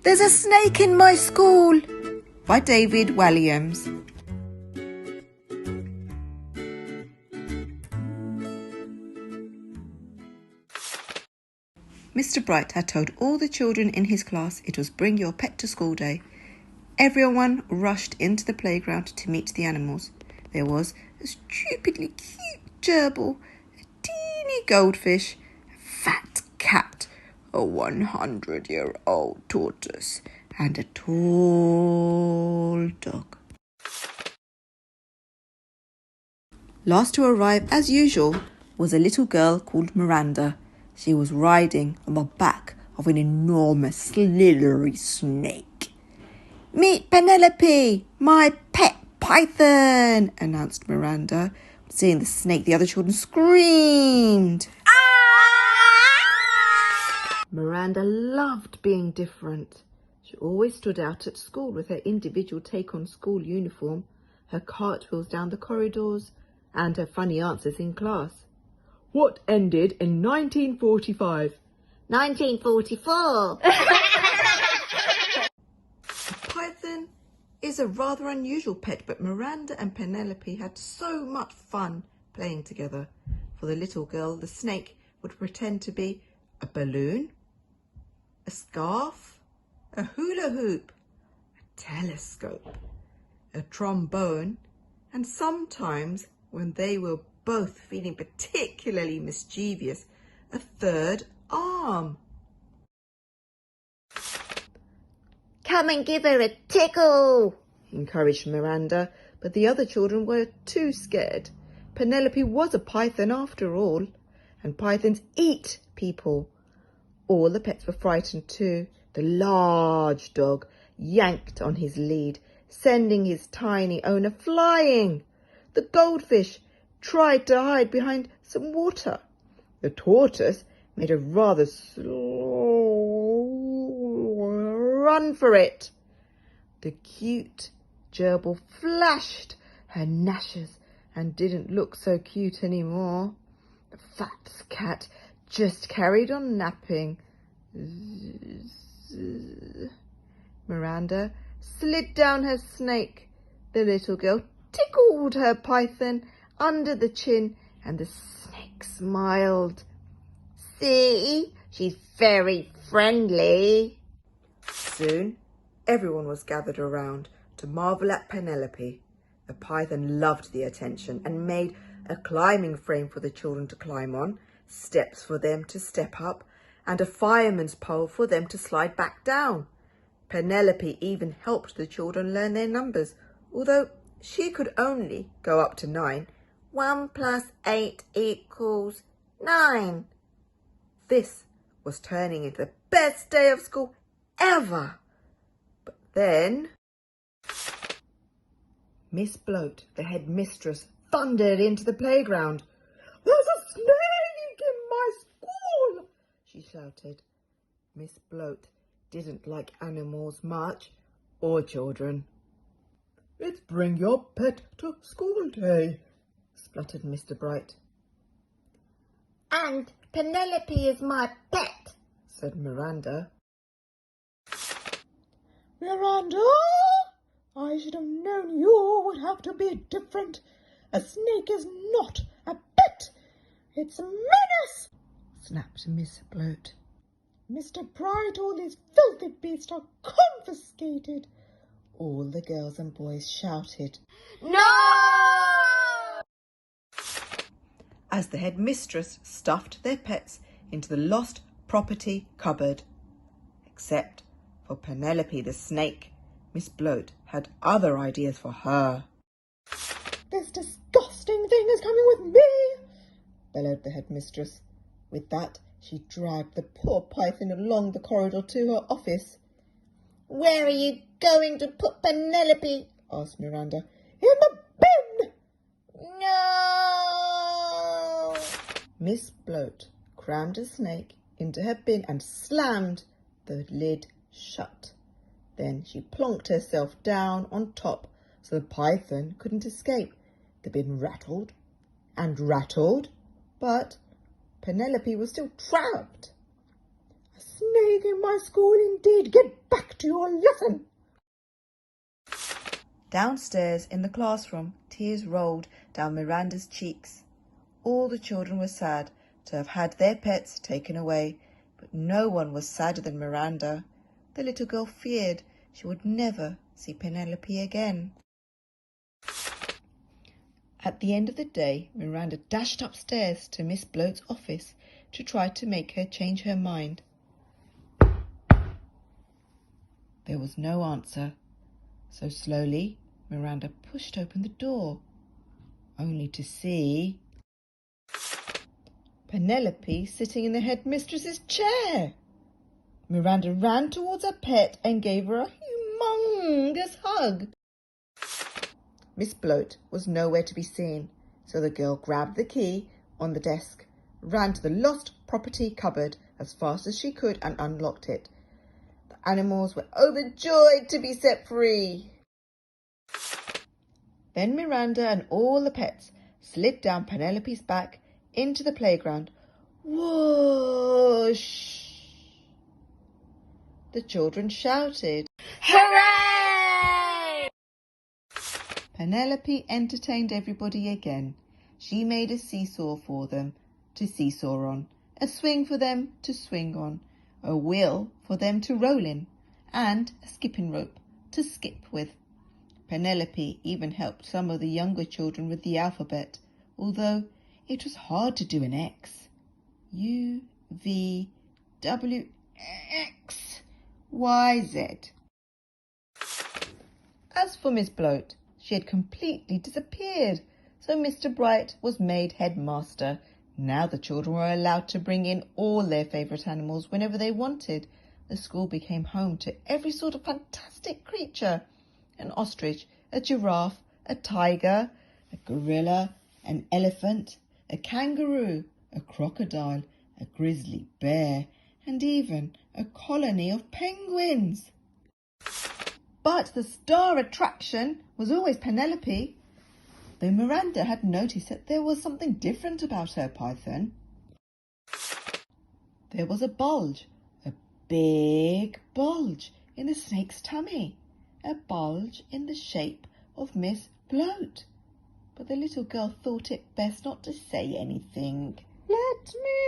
There's a snake in my school by David Walliams. Mr. Bright had told all the children in his class it was Bring Your Pet to School Day. Everyone rushed into the playground to meet the animals. There was a stupidly cute gerbil, a teeny goldfish, a fat cat, a 100-year-old tortoise, and a tall dog. Last to arrive, as usual, was a little girl called Miranda. She was riding on the back of an enormous slithery snake. "Meet Penelope, my pet python," announced Miranda. Seeing the snake, the other children screamed. Miranda loved being different. She always stood out at school with her individual take on school uniform, her cartwheels down the corridors, and her funny answers in class. "What ended in 1945? 1944. A python is a rather unusual pet, but Miranda and Penelope had so much fun playing together. For the little girl, the snake would pretend to be a balloon, a scarf, a hula hoop, a telescope, a trombone, and sometimes, when they were both feeling particularly mischievous, a third arm. "Come and give her a tickle," encouraged Miranda, but the other children were too scared. Penelope was a python after all, and pythons eat people. All the pets were frightened too. The large dog yanked on his lead, sending his tiny owner flying. The goldfish tried to hide behind some water. The tortoise made a rather slow run for it. The cute gerbil flashed her gnashes and didn't look so cute anymore. The fat cat just carried on napping. Miranda slid down her snake. The little girl tickled her python under the chin, and the snake smiled. "See, she's very friendly." Soon, everyone was gathered around to marvel at Penelope. The python loved the attention and made a climbing frame for the children to climb on, steps for them to step up, and a fireman's pole for them to slide back down. Penelope even helped the children learn their numbers, although she could only go up to 9. 1 + 8 = 9. This was turning into the best day of school ever. But then Miss Bloat, the headmistress, thundered into the playground. "There's a snake in my school," she shouted. Miss Bloat didn't like animals much, or children. "It's Bring Your Pet to School Day," spluttered Mr. Bright. "And Penelope is my pet," said Miranda. "Miranda, I should have known you would have to be different. A snake is not a pet. It's a menace," snapped Miss Bloat. "Mr. Bright, all these filthy beasts are confiscated." All the girls and boys shouted, "No!" as the headmistress stuffed their pets into the lost property cupboard. Except for Penelope the snake, Miss Bloat had other ideas for her. "This disgusting thing is coming with me," bellowed the headmistress. With that, she dragged the poor python along the corridor to her office. "Where are you going to put Penelope?" asked Miranda. "In the bin." "No!" Miss Bloat crammed a snake into her bin and slammed the lid shut. Then she plonked herself down on top so the python couldn't escape. The bin rattled and rattled, but Penelope was still trapped. A snake in my school indeed. Get back to your lesson. Downstairs in the classroom, tears rolled down Miranda's cheeks. All the children were sad to have had their pets taken away, but no one was sadder than Miranda. The little girl feared she would never see Penelope again. At the end of the day, Miranda dashed upstairs to Miss Bloat's office to try to make her change her mind. There was no answer, so slowly Miranda pushed open the door, only to see Penelope sitting in the headmistress's chair. Miranda ran towards her pet and gave her a humongous hug. Miss Bloat was nowhere to be seen, so the girl grabbed the key on the desk, ran to the lost property cupboard as fast as she could and unlocked it. The animals were overjoyed to be set free. Then Miranda and all the pets slid down Penelope's back into the playground. Whoosh! The children shouted, Hooray! Penelope entertained everybody again. She made a seesaw for them to seesaw on, a swing for them to swing on, a wheel for them to roll in, and a skipping rope to skip with. Penelope even helped some of the younger children with the alphabet, although it was hard to do an X. U, V, W, X, Y, Z. As for Miss Bloat, she had completely disappeared, so Mr. Bright was made headmaster. Now the children were allowed to bring in all their favourite animals whenever they wanted. The school became home to every sort of fantastic creature. An ostrich, a giraffe, a tiger, a gorilla, an elephant, a kangaroo, a crocodile, a grizzly bear, and even a colony of penguins. But the star attraction was always Penelope, though Miranda had noticed that there was something different about her python. There was a bulge, a big bulge in the snake's tummy, a bulge in the shape of Miss Bloat. But the little girl thought it best not to say anything. Let me